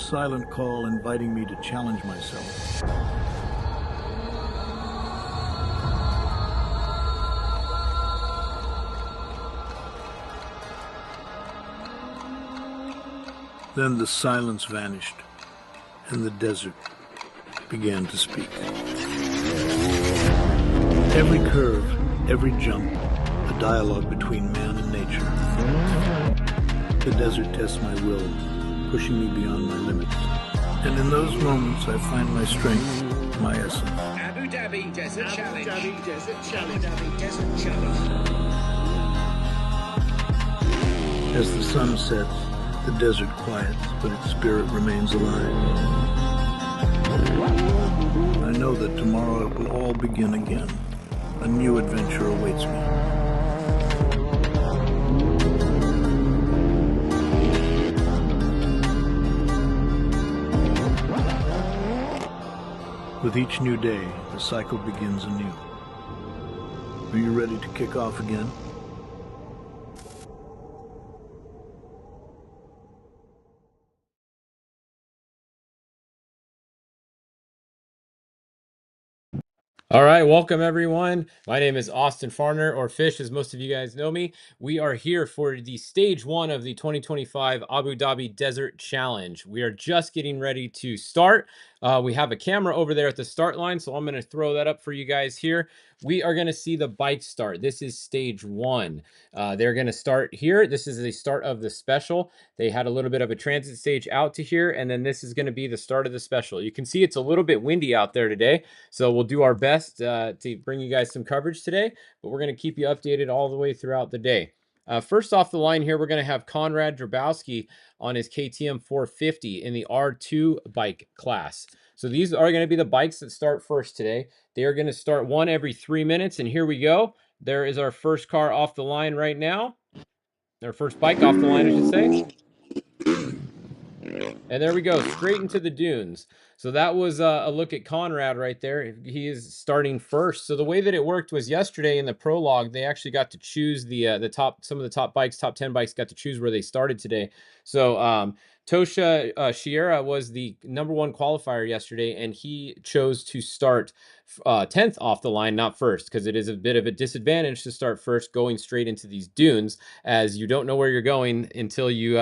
silent call inviting me to challenge myself. Then the silence vanished, and the desert began to speak. Every curve, every jump, a dialogue between man and nature. The desert tests my will, pushing me beyond my limits. And in those moments, I find my strength, my essence. Abu Dhabi Desert Challenge. Abu Dhabi Desert Challenge. Abu Dhabi Desert Challenge. As the sun sets, the desert quiets, but its spirit remains alive. I know that tomorrow it will all begin again. A new adventure awaits me. With each new day, the cycle begins anew. Are you ready to kick off again? All right, welcome everyone. My name is Austin Farner, or Fish, as most of you guys know me. We are here for the stage 1 of the 2025 Abu Dhabi Desert Challenge. We are just getting ready to start. We have a camera over there at the start line, so I'm going to throw that up for you guys here. We are going to see the bike start. This is stage 1. They're going to start here. This is the start of the special. They had a little bit of a transit stage out to here, and then this is going to be the start of the special. You can see it's a little bit windy out there today, so we'll do our best to bring you guys some coverage today, but we're going to keep you updated all the way throughout the day. First off the line here, we're going to have Konrad Drabowski on his KTM 450 in the R2 bike class. So these are going to be the bikes that start first today. They are going to start one every 3 minutes, and here we go. There is our first car off the line right now. Our first bike off the line, I should say. And there we go, straight into the dunes. So that was a look at Conrad right there. He is starting first. So the way that it worked was yesterday in the prologue, they actually got to choose some of the top bikes, top 10 bikes got to choose where they started today. So Tosha Shiera was the #1 qualifier yesterday, and he chose to start 10th off the line, not first, because it is a bit of a disadvantage to start first going straight into these dunes, as you don't know where you're going until you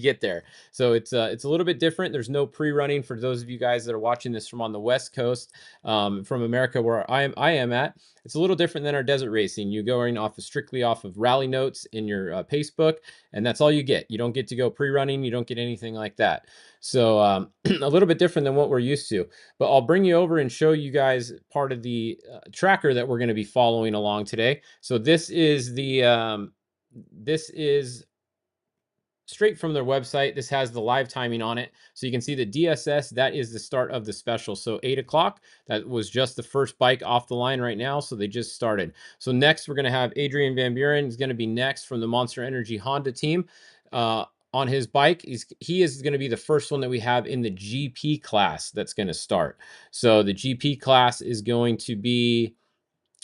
get there. So it's a little bit different. There's no pre-running for those of you guys that are watching this from on the West Coast, from America, where I am at. It's a little different than our desert racing. You're going strictly off of rally notes in your pace book, and that's all you get. You don't get to go pre-running. You don't get anything like that. So a little bit different than what we're used to. But I'll bring you over and show you guys part of the tracker that we're going to be following along today. So this is straight from their website. This has the live timing on it. So you can see the DSS, that is the start of the special. So 8 o'clock, that was just the first bike off the line right now. So they just started. So next we're going to have Adrian Van Buren is going to be next from the Monster Energy Honda team. On his bike, he is going to be the first one that we have in the GP class that's going to start. So the GP class is going to be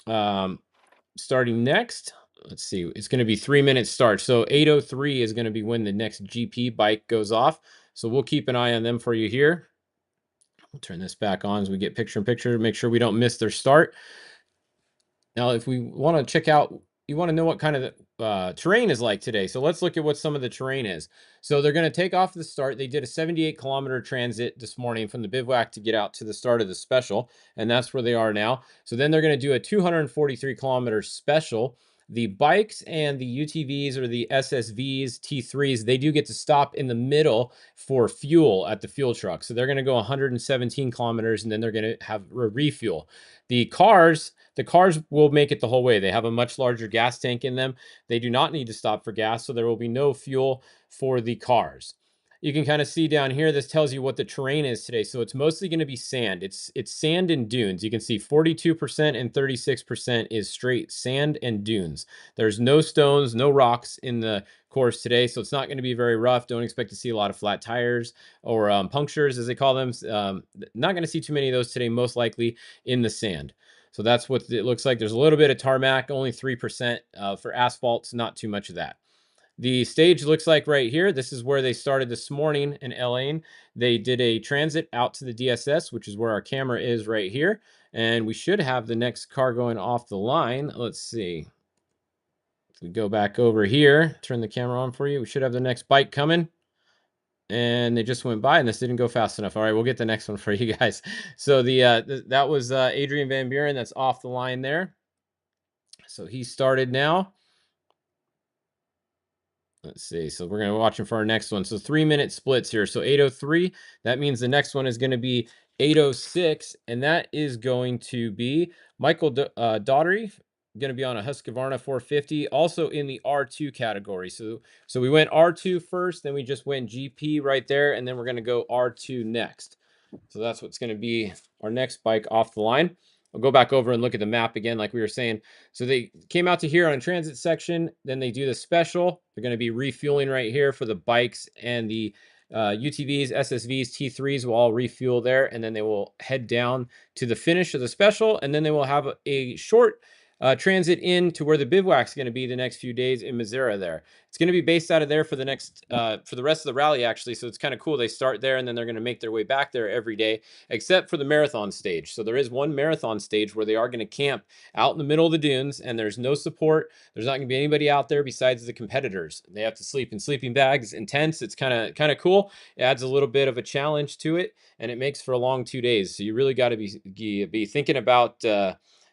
starting next. Let's see, it's going to be 3 minute start. So 8:03 is going to be when the next GP bike goes off. So we'll keep an eye on them for you here. We'll turn this back on as we get picture in picture, make sure we don't miss their start. Now, if we want to check out, you want to know what kind of terrain is like today. So let's look at what some of the terrain is. So they're going to take off the start. They did a 78-kilometer transit this morning from the bivouac to get out to the start of the special, and that's where they are now. So then they're going to do a 243-kilometer special. The bikes and the UTVs or the SSVs, T3s, they do get to stop in the middle for fuel at the fuel truck. So they're going to go 117 kilometers, and then they're going to have a refuel. The cars will make it the whole way. They have a much larger gas tank in them. They do not need to stop for gas, so there will be no fuel for the cars. You can kind of see down here, this tells you what the terrain is today. So it's mostly going to be sand. It's sand and dunes. You can see 42% and 36% is straight sand and dunes. There's no stones, no rocks in the course today, so it's not going to be very rough. Don't expect to see a lot of flat tires or punctures, as they call them. Not going to see too many of those today, most likely in the sand. So that's what it looks like. There's a little bit of tarmac, only 3% for asphalt, not too much of that. The stage looks like right here. This is where they started this morning in LA. They did a transit out to the DSS, which is where our camera is right here. And we should have the next car going off the line. Let's see. If we go back over here, turn the camera on for you. We should have the next bike coming. And they just went by, and this didn't go fast enough. All right, we'll get the next one for you guys. So that was Adrian Van Buren. That's off the line there. So he started now. Let's see. So we're going to watch him for our next one. So 3-minute splits here. So 8:03. That means the next one is going to be 8:06, and that is going to be Michael Daugherty, going to be on a Husqvarna 450, also in the R2 category. So we went R2 first, then we just went GP right there, and then we're going to go R2 next. So that's what's going to be our next bike off the line. I'll go back over and look at the map again, like we were saying. So they came out to here on transit section. Then they do the special. They're going to be refueling right here for the bikes, and the UTVs, SSVs, T3s will all refuel there. And then they will head down to the finish of the special. And then they will have a short transit in to where the bivouac's going to be the next few days in Missouri there. It's going to be based out of there for the next for the rest of the rally, actually. So it's kind of cool. They start there, and then they're going to make their way back there every day, except for the marathon stage. So there is one marathon stage where they are going to camp out in the middle of the dunes, and there's no support. There's not going to be anybody out there besides the competitors. They have to sleep in sleeping bags and tents. It's kind of cool. It adds a little bit of a challenge to it, and it makes for a long 2 days. So you really got to be thinking about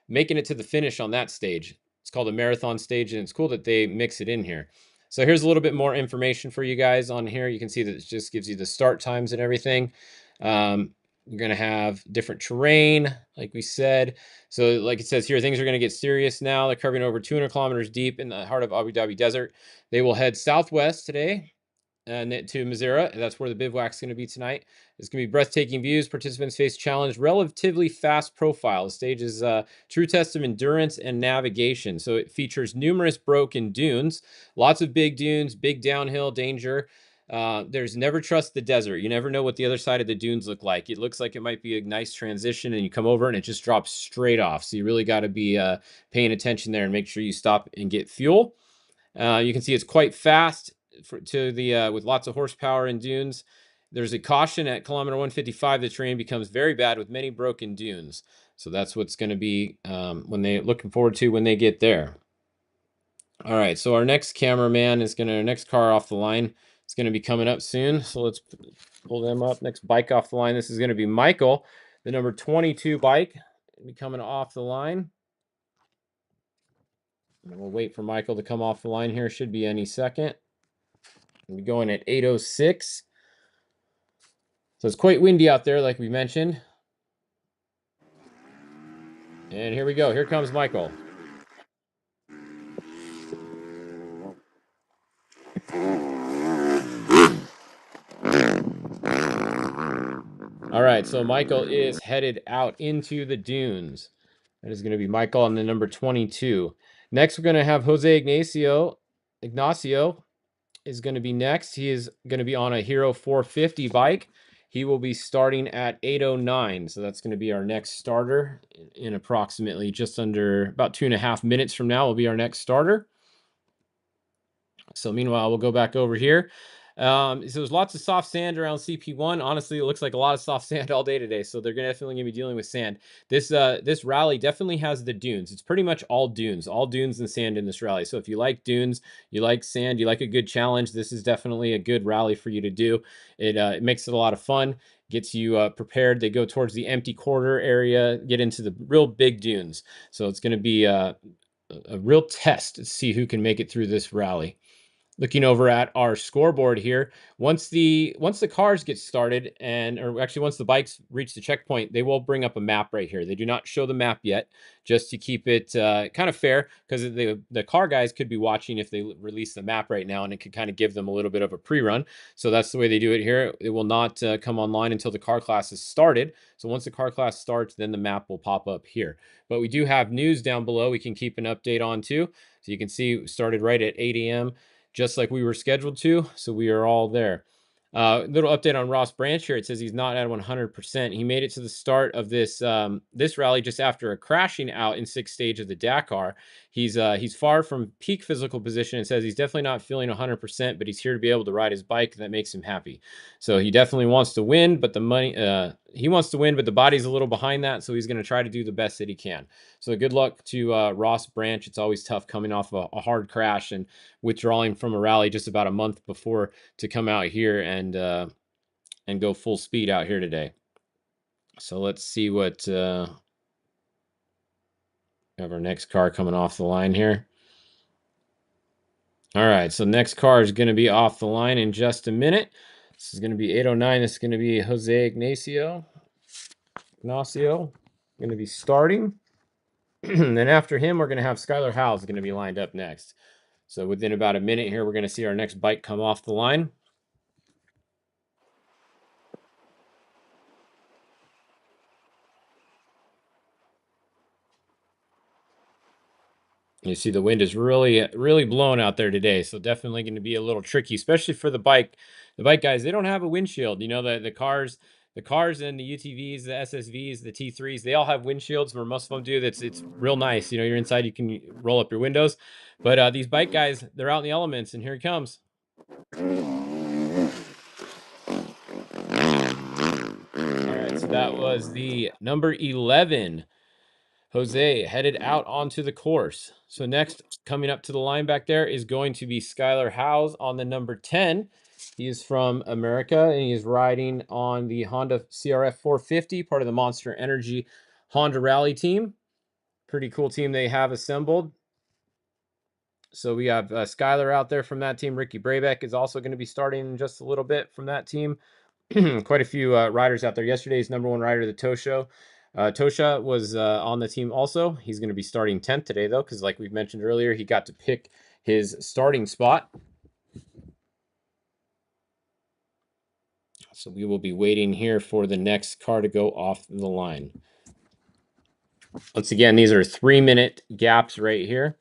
making it to the finish on that stage. It's called a marathon stage, and it's cool that they mix it in here. So here's a little bit more information for you guys on here. You can see that it just gives you the start times and everything. You're going to have different terrain, like we said. So like it says here, things are going to get serious now. They're covering over 200 kilometers deep in the heart of Abu Dhabi Desert. They will head southwest today and to Missouri. That's where the bivouac's going to be tonight. It's going to be breathtaking views. Participants face challenge, relatively fast profile. The stage is a true test of endurance and navigation. So it features numerous broken dunes, lots of big dunes, big downhill danger. There's never trust the desert. You never know what the other side of the dunes look like. It looks like it might be a nice transition, and you come over and it just drops straight off. So you really got to be paying attention there and make sure you stop and get fuel. You can see it's quite fast with lots of horsepower in dunes. There's a caution at kilometer 155. The terrain becomes very bad with many broken dunes. So that's what's going to be looking forward to when they get there. All right, so our next cameraman our next car off the line is going to be coming up soon. So let's pull them up. Next bike off the line. This is going to be Michael, the number 22 bike, be coming off the line. And we'll wait for Michael to come off the line here. Should be any second. We'll be going at 8:06. So it's quite windy out there, like we mentioned. And here we go. Here comes Michael. All right, so Michael is headed out into the dunes. That is going to be Michael on the number 22. Next, we're going to have Jose Ignacio. Ignacio is going to be next. He is going to be on a Hero 450 bike. He will be starting at 8:09. So that's going to be our next starter in approximately just under about 2.5 minutes from now will be our next starter. So meanwhile, we'll go back over here. So there's lots of soft sand around CP1. Honestly, it looks like a lot of soft sand all day today. So they're definitely going to be dealing with sand. This rally definitely has the dunes. It's pretty much all dunes and sand in this rally. So if you like dunes, you like sand, you like a good challenge, this is definitely a good rally for you to do. It makes it a lot of fun, gets you prepared. They go towards the empty quarter area, get into the real big dunes. So it's going to be a real test to see who can make it through this rally. Looking over at our scoreboard here, once the cars get started, or actually once the bikes reach the checkpoint, they will bring up a map right here. They do not show the map yet, just to keep it kind of fair, because the car guys could be watching if they release the map right now, and it could kind of give them a little bit of a pre-run. So that's the way they do it here. It will not come online until the car class is started. So once the car class starts, then the map will pop up here. But we do have news down below we can keep an update on too. So you can see we started right at 8 a.m. just like we were scheduled to, so we are all there. Little update on Ross Branch here. It says he's not at 100%. He made it to the start of this rally just after a crashing out in 6th stage of the Dakar. He's far from peak physical position. It says he's definitely not feeling 100%, but he's here to be able to ride his bike, and that makes him happy. So he definitely wants to win, but he wants to win, but the body's a little behind that, so he's going to try to do the best that he can. So good luck to Ross Branch. It's always tough coming off a hard crash and withdrawing from a rally just about a month before to come out here and go full speed out here today. So let's see what we have our next car coming off the line here. All right, so next car is going to be off the line in just a minute. This is going to be 809. This is going to be Jose Ignacio. Going to be starting. And then after him, we're going to have Skylar Howes going to be lined up next. So within about a minute here, we're going to see our next bike come off the line. You see the wind is really, really blowing out there today. So definitely going to be a little tricky, especially for the bike. The bike guys, they don't have a windshield. You know, the cars and the UTVs, the SSVs, the T3s, they all have windshields, or most of them do. It's real nice. You know, you're inside, you can roll up your windows. But these bike guys, they're out in the elements, and here he comes. All right, so that was the number 11. Jose headed out onto the course. So next, coming up to the line back there is going to be Skylar Howes on the number 10. He is from America, and he is riding on the Honda CRF 450, part of the Monster Energy Honda Rally team. Pretty cool team they have assembled. So we have Skylar out there from that team. Ricky Brabeck is also going to be starting just a little bit from that team. Quite a few riders out there. Yesterday's number 1 rider, the Tosho. Tosha was on the team also. He's going to be starting 10th today, though, because like we've mentioned earlier, he got to pick his starting spot. So we will be waiting here for the next car to go off the line. Once again, these are 3-minute gaps right here.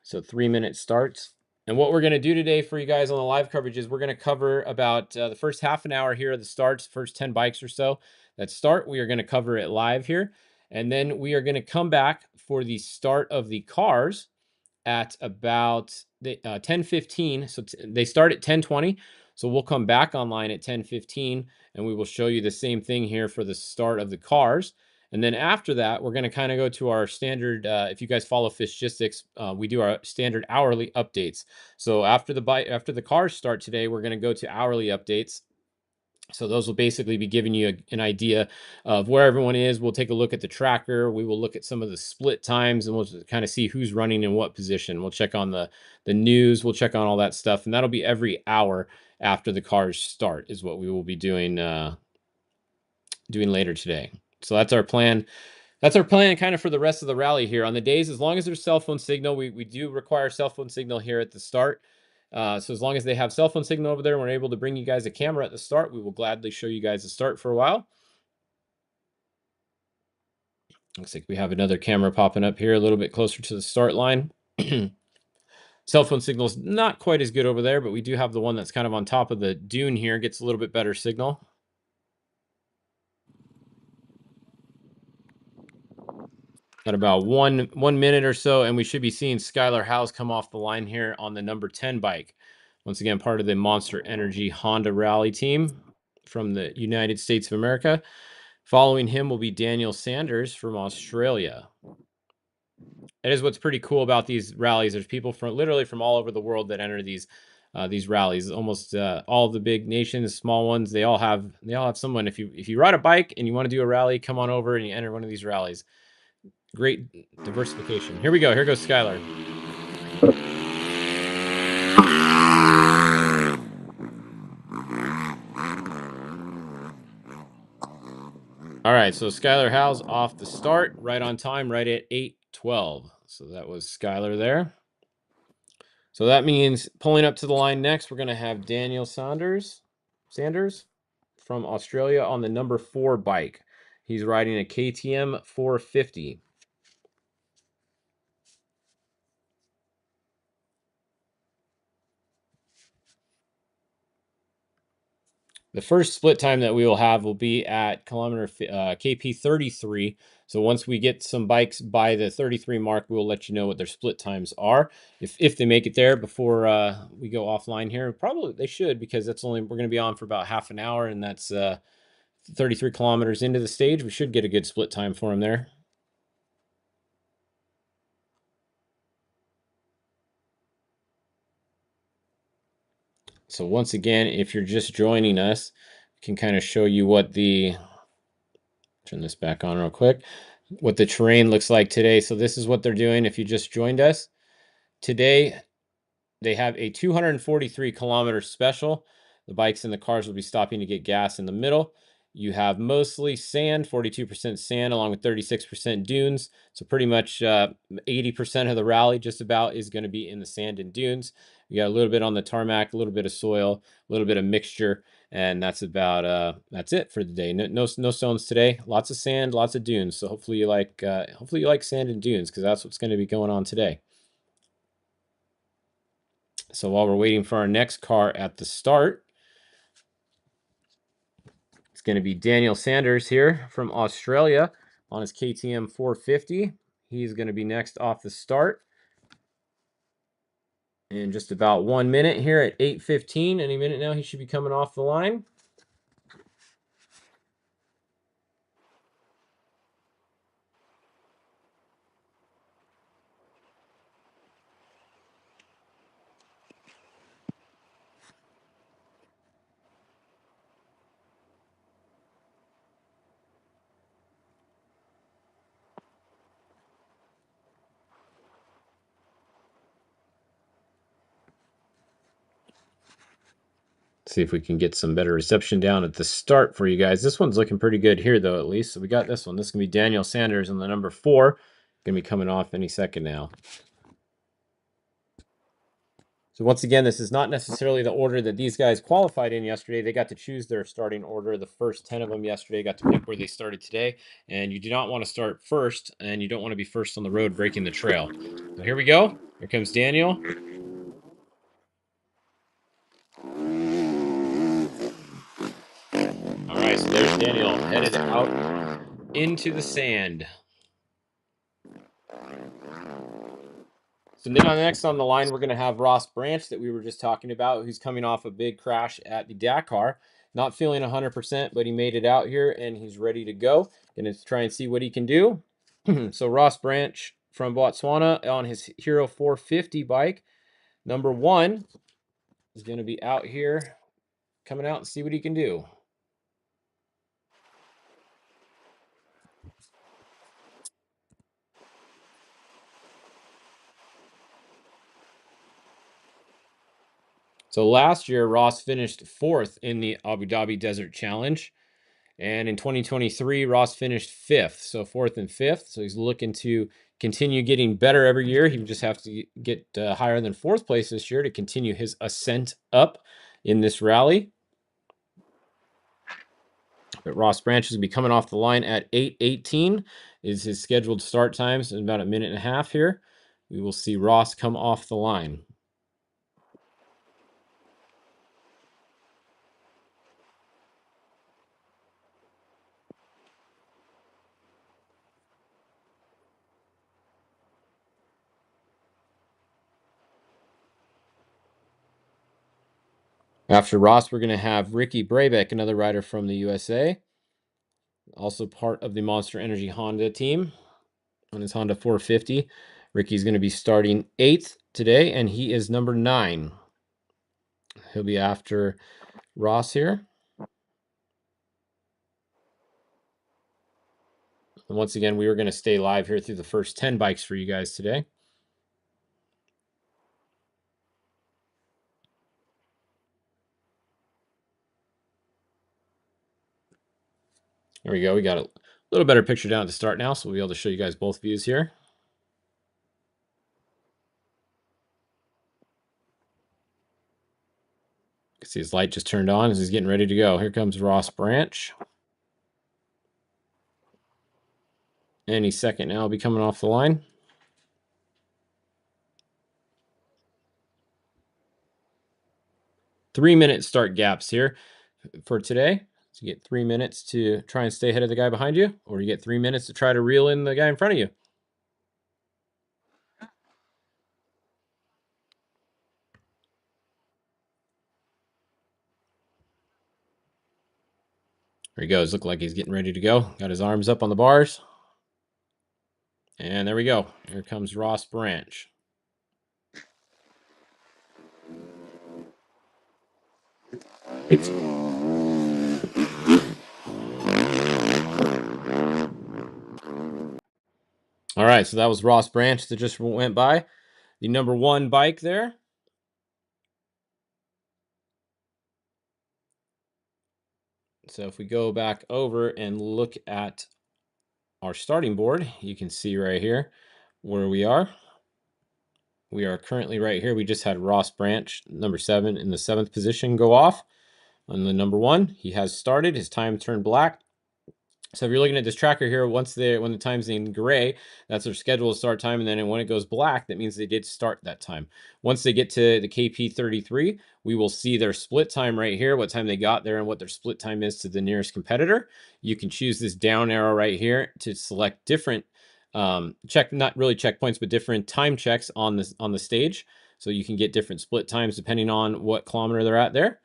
So 3-minute starts. And what we're going to do today for you guys on the live coverage is we're going to cover about the first half an hour here of the starts, first 10 bikes or so that start. We are going to cover it live here. And then we are going to come back for the start of the cars at about 10:15. So they start at 10:20. So we'll come back online at 10:15 and we will show you the same thing here for the start of the cars. And then after that, we're going to kind of go to our standard, if you guys follow Fishgistics, we do our standard hourly updates. So after the cars start today, we're going to go to hourly updates. So those will basically be giving you an idea of where everyone is. We'll take a look at the tracker. We will look at some of the split times, and we'll kind of see who's running in what position. We'll check on the news. We'll check on all that stuff, and that'll be every hour after the cars start is what we will be doing later today. So that's our plan. That's our plan kind of for the rest of the rally here. On the days, as long as there's cell phone signal, we do require cell phone signal here at the start. So as long as they have cell phone signal over there and we're able to bring you guys a camera at the start, we will gladly show you guys the start for a while. Looks like we have another camera popping up here a little bit closer to the start line. Cell phone signal is not quite as good over there, but we do have the one that's kind of on top of the dune here. Gets a little bit better signal. Got about one minute or so, and we should be seeing Skylar Howes come off the line here on the number 10 bike. Once again, part of the Monster Energy Honda Rally team from the United States of America. Following him will be Daniel Sanders from Australia. That is what's pretty cool about these rallies. There's people from literally from all over the world that enter these rallies. Almost all of the big nations, small ones, they all have someone. If you ride a bike and you want to do a rally, come on over and you enter one of these rallies. Great diversification. Here we go. Here goes Skylar. All right, so Skylar Howes off the start, right on time, right at 8:12. So that was Skylar there. So that means pulling up to the line next, we're going to have Daniel Sanders from Australia on the number 4 bike. He's riding a KTM 450. The first split time that we will have will be at kilometer KP 33. So once we get some bikes by the 33 mark, we'll let you know what their split times are. If they make it there before we go offline here, probably they should, because that's only, we're going to be on for about half an hour, and that's 33 kilometers into the stage. We should get a good split time for them there. So once again, if you're just joining us, I can kind of show you what the, turn this back on real quick, what the terrain looks like today. So this is what they're doing. If you just joined us today, they have a 243 kilometer special. The bikes and the cars will be stopping to get gas in the middle. You have mostly sand, 42% sand, along with 36% dunes. So pretty much 80% of the rally just about is going to be in the sand and dunes. You got a little bit on the tarmac, a little bit of soil, a little bit of mixture, and that's about that's it for the day. No stones today. Lots of sand, lots of dunes. So hopefully you like sand and dunes, because that's what's going to be going on today. So while we're waiting for our next car at the start, it's going to be Daniel Sanders here from Australia on his KTM 450. He's going to be next off the start in just about 1 minute here at 8:15. Any minute now, he should be coming off the line. See if we can get some better reception down at the start for you guys. This one's looking pretty good here, though, at least. So we got this one. This is going to be Daniel Sanders on the number 4. Going to be coming off any second now. So once again, this is not necessarily the order that these guys qualified in yesterday. They got to choose their starting order. The first 10 of them yesterday got to pick where they started today. And you do not want to start first, and you don't want to be first on the road breaking the trail. So here we go. Here comes Daniel. All right, so there's Daniel headed out into the sand. So now next on the line, we're going to have Ross Branch that we were just talking about, who's coming off a big crash at the Dakar. Not feeling 100%, but he made it out here, and he's ready to go. Going to try and see what he can do. So Ross Branch from Botswana on his Hero 450 bike. Number 1 is going to be out here, coming out and see what he can do. So last year, Ross finished 4th in the Abu Dhabi Desert Challenge. And in 2023, Ross finished 5th. So 4th and 5th. So he's looking to continue getting better every year. He would just have to get higher than 4th place this year to continue his ascent up in this rally. But Ross Branch is going to be coming off the line at 8:18 is his scheduled start time. So in about a minute and a half here, we will see Ross come off the line. After Ross, we're going to have Ricky Brabeck, another rider from the USA, also part of the Monster Energy Honda team on his Honda 450. Ricky's going to be starting 8th today, and he is number 9. He'll be after Ross here. And once again, we were going to stay live here through the first 10 bikes for you guys today. There we go. We got a little better picture down at the start now, so we'll be able to show you guys both views here. You can see his light just turned on as he's getting ready to go. Here comes Ross Branch. Any second now, will be coming off the line. Three-minute start gaps here. for today. So you get 3 minutes to try and stay ahead of the guy behind you, or you get 3 minutes to try to reel in the guy in front of you. There he goes. Look like he's getting ready to go. Got his arms up on the bars. And there we go. Here comes Ross Branch. All right, so that was Ross Branch that just went by. The number 1 bike there. So if we go back over and look at our starting board, you can see right here where we are. We are currently right here. We just had Ross Branch, number 7, in the 7th position go off on the number 1. He has started. His time turned black. So if you're looking at this tracker here, when the time's in gray, that's their scheduled start time. And then when it goes black, that means they did start that time. Once they get to the KP33, we will see their split time right here, what time they got there and what their split time is to the nearest competitor. You can choose this down arrow right here to select different not really checkpoints, but different time checks on the stage. So you can get different split times depending on what kilometer they're at there.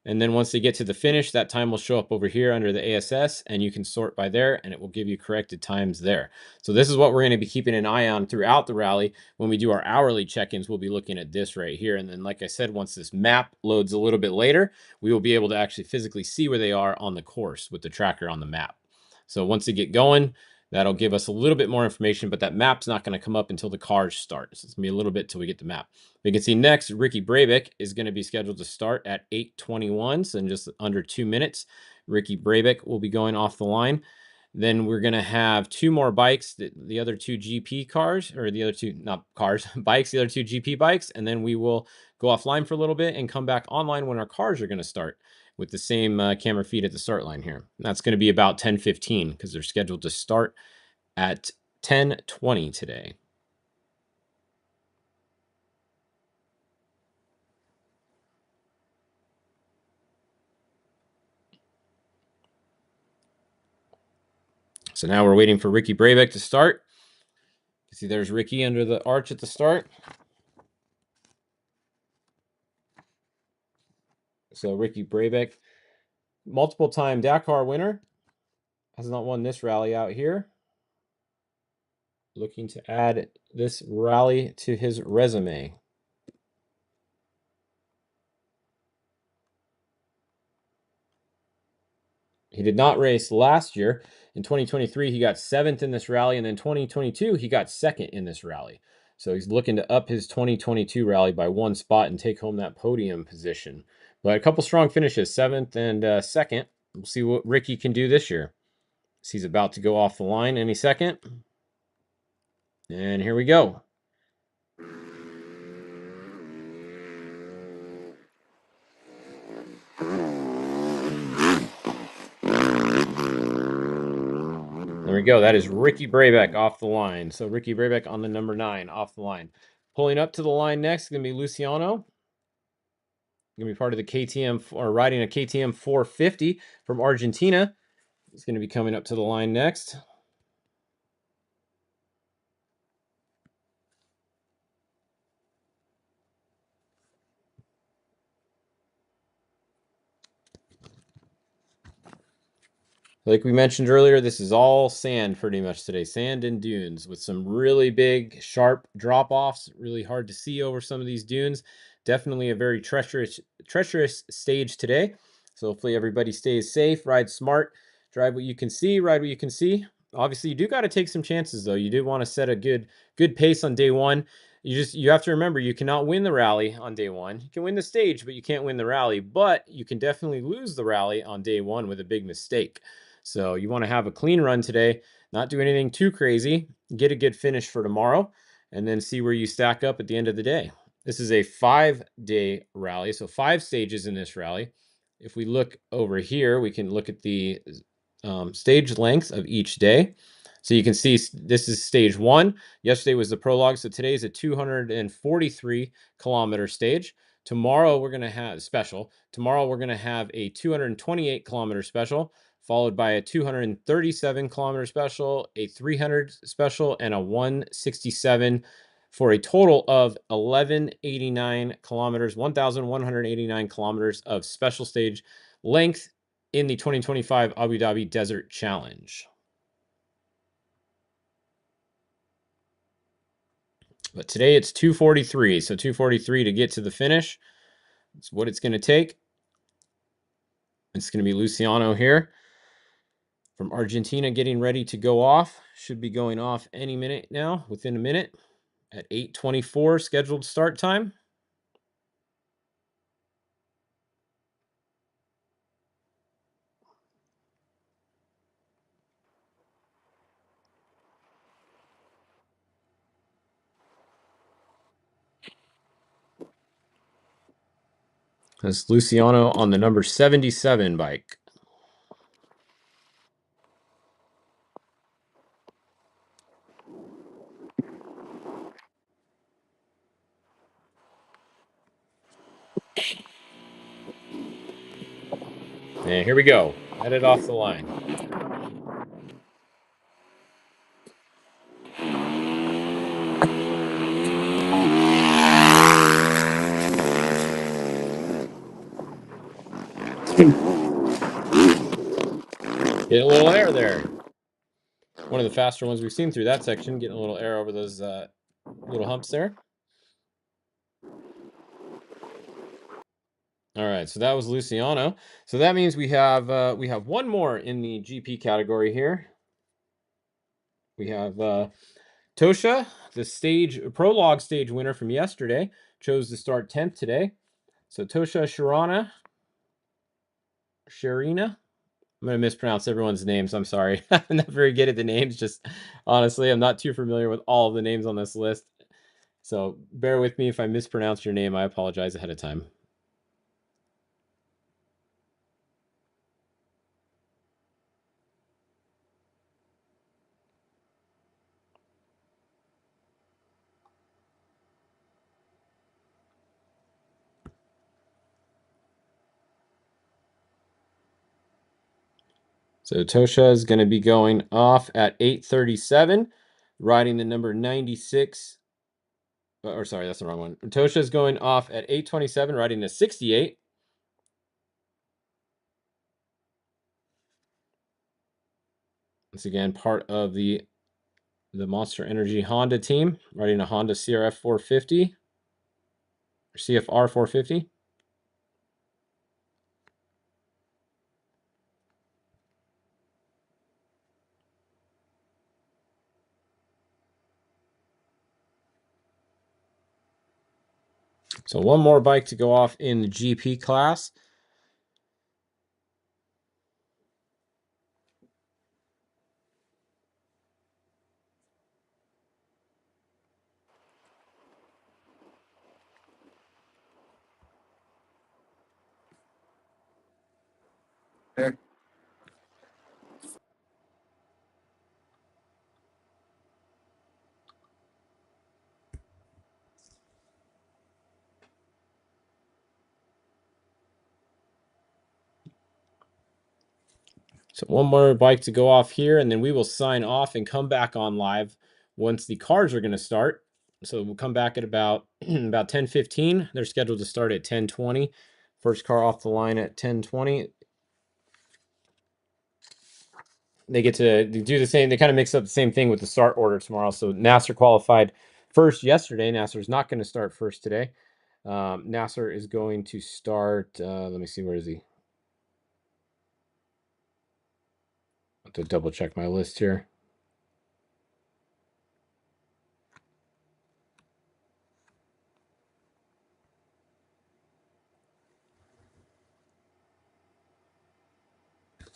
And then once they get to the finish, that time will show up over here under the ASS, and you can sort by there, and it will give you corrected times there. So this is what we're going to be keeping an eye on throughout the rally. When we do our hourly check-ins, we'll be looking at this right here. And then, like I said, once this map loads a little bit later, we will be able to actually physically see where they are on the course with the tracker on the map. So once they get going, that'll give us a little bit more information, but that map's not going to come up until the cars start. So it's going to be a little bit till we get the map. We can see next, Ricky Brabeck is going to be scheduled to start at 8:21, so in just under 2 minutes. Ricky Brabeck will be going off the line. Then we're going to have 2 more bikes, the other 2 GP cars, or the other 2, not cars, bikes, the other 2 GP bikes, and then we will go offline for a little bit and come back online when our cars are going to start with the same camera feed at the start line here. That's going to be about 10:15 because they're scheduled to start at 10:20 today. So now we're waiting for Ricky Brabeck to start. You see there's Ricky under the arch at the start. So Ricky Brabeck, multiple time Dakar winner, has not won this rally out here. Looking to add this rally to his resume. He did not race last year. In 2023, he got 7th in this rally, and then 2022, he got 2nd in this rally. So he's looking to up his 2022 rally by 1 spot and take home that podium position. But a couple strong finishes, 7th and 2nd. We'll see what Ricky can do this year. So he's about to go off the line any second. And here we go. There we go. That is Ricky Brabeck off the line. So Ricky Brabeck on the number 9 off the line. Pulling up to the line next is going to be Luciano. Going to be part of the KTM, or riding a KTM 450 from Argentina. He's going to be coming up to the line next. Like we mentioned earlier, this is all sand pretty much today. Sand and dunes with some really big, sharp drop-offs. Really hard to see over some of these dunes. Definitely a very treacherous stage today. So hopefully everybody stays safe, ride smart, drive what you can see, ride what you can see. Obviously, you do got to take some chances, though. You do want to set a good pace on day one. You have to remember, you cannot win the rally on day one. You can win the stage, but you can't win the rally. But you can definitely lose the rally on day one with a big mistake. So you want to have a clean run today, not do anything too crazy, get a good finish for tomorrow, and then see where you stack up at the end of the day. This is a 5-day rally, so 5 stages in this rally. If we look over here, we can look at the stage length of each day. So you can see this is stage 1. Yesterday was the prologue, so today is a 243 kilometer stage. Tomorrow we're going to have special. Tomorrow we're going to have a 228 kilometer special, followed by a 237 kilometer special, a 300 special, and a 167, for a total of 1189 kilometers, 1,189 kilometers of special stage length in the 2025 Abu Dhabi Desert Challenge. But today it's 243, so 243 to get to the finish. That's what it's going to take. It's going to be Luciano here from Argentina getting ready to go off. Should be going off any minute now, within a minute, at 8:24 scheduled start time. That's Luciano on the number 77 bike. And here we go. Headed off the line. Get a little air there. One of the faster ones we've seen through that section, getting a little air over those little humps there. All right, so that was Luciano. So that means we have one more in the GP category here. We have Tosha, the prologue stage winner from yesterday, chose to start 10th today. So Tosha Sharina. I'm going to mispronounce everyone's names. I'm sorry. I'm not very good at the names. Just honestly, I'm not too familiar with all of the names on this list. So bear with me if I mispronounce your name. I apologize ahead of time. So Tosha is going to be going off at 8:37, riding the number 96. Or sorry, that's the wrong one. Tosha is going off at 8:27, riding the 68. Once again, part of the Monster Energy Honda team, riding a Honda CRF 450 or CFR 450. So one more bike to go off in the GP class. So one more bike to go off here, and then we will sign off and come back on live once the cars are going to start. So we'll come back at about 10:15. They're scheduled to start at 10:20. First car off the line at 10:20. They get to do the same. They kind of mix up the same thing with the start order tomorrow. So Nasser qualified first yesterday. Nasser's not going to start first today. Nasser is going to start. Let me see. Where is he? I have to double check my list here.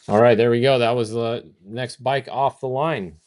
All right, there we go. That was the next bike off the line.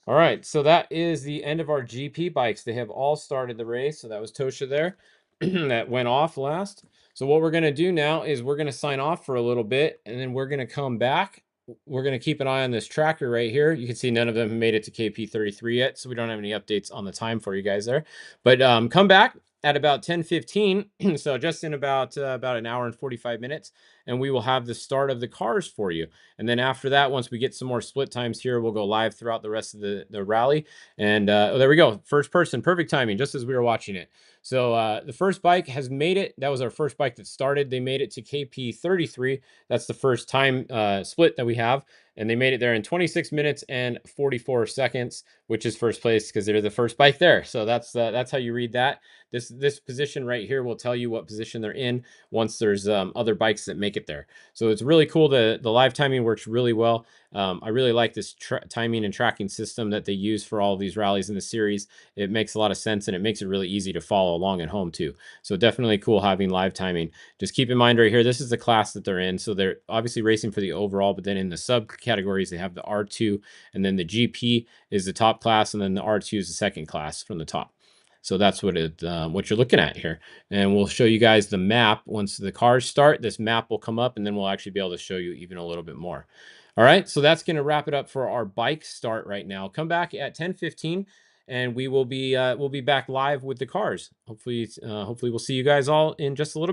All right, so that is the end of our GP bikes. They have all started the race. So that was Tosha there that went off last. So what we're going to do now is we're going to sign off for a little bit, and then we're going to come back. We're going to keep an eye on this tracker right here. You can see none of them made it to KP33 yet, so we don't have any updates on the time for you guys there. But come back, at about 10:15, so just in about an hour and 45 minutes, and we will have the start of the cars for you. And then after that, once we get some more split times here, we'll go live throughout the rest of the rally. And oh, there we go. First person, perfect timing, just as we were watching it. So the first bike has made it. That was our first bike that started. They made it to KP 33. That's the first time split that we have. And they made it there in 26 minutes and 44 seconds, which is first place because they're the first bike there. So that's how you read that. This position right here will tell you what position they're in once there's other bikes that make it there. So it's really cool. The live timing works really well. I really like this timing and tracking system that they use for all of these rallies in the series. It makes a lot of sense, and it makes it really easy to follow along at home too. So definitely cool having live timing. Just keep in mind right here, this is the class that they're in. So they're obviously racing for the overall, but then in the subcategories, they have the R2, and then the GP is the top class, and then the R2 is the second class from the top. So that's what you're looking at here. And we'll show you guys the map. Once the cars start, this map will come up, and then we'll actually be able to show you even a little bit more. All right, so that's going to wrap it up for our bike start right now. Come back at 10:15, and we'll be back live with the cars. Hopefully we'll see you guys all in just a little bit.